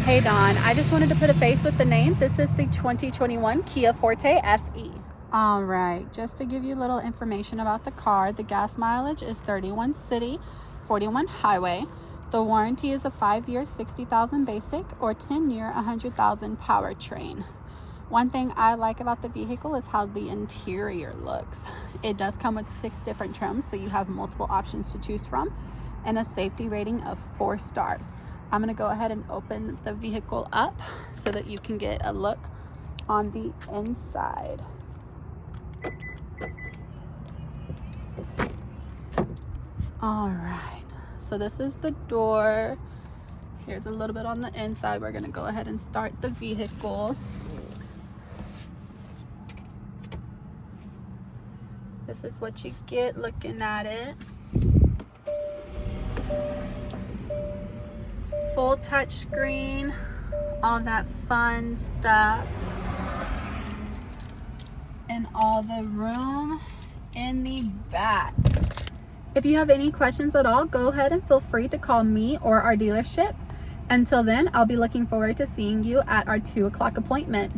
Hey Dawn, I just wanted to put a face with the name. This is the 2021 Kia Forte FE. All right, just to give you a little information about the car, the gas mileage is 31 city, 41 highway. The warranty is a 5-year, 60,000 basic or 10-year, 100,000 powertrain. One thing I like about the vehicle is how the interior looks. It does come with 6 different trims, so you have multiple options to choose from, and a safety rating of 4 stars. I'm going to go ahead and open the vehicle up so that you can get a look on the inside. All right, so this is the door. Here's a little bit on the inside. We're going to go ahead and start the vehicle. This is what you get looking at it. Full touch screen, all that fun stuff, and all the room in the back. If you have any questions at all, go ahead and feel free to call me or our dealership. Until then, I'll be looking forward to seeing you at our 2 o'clock appointment.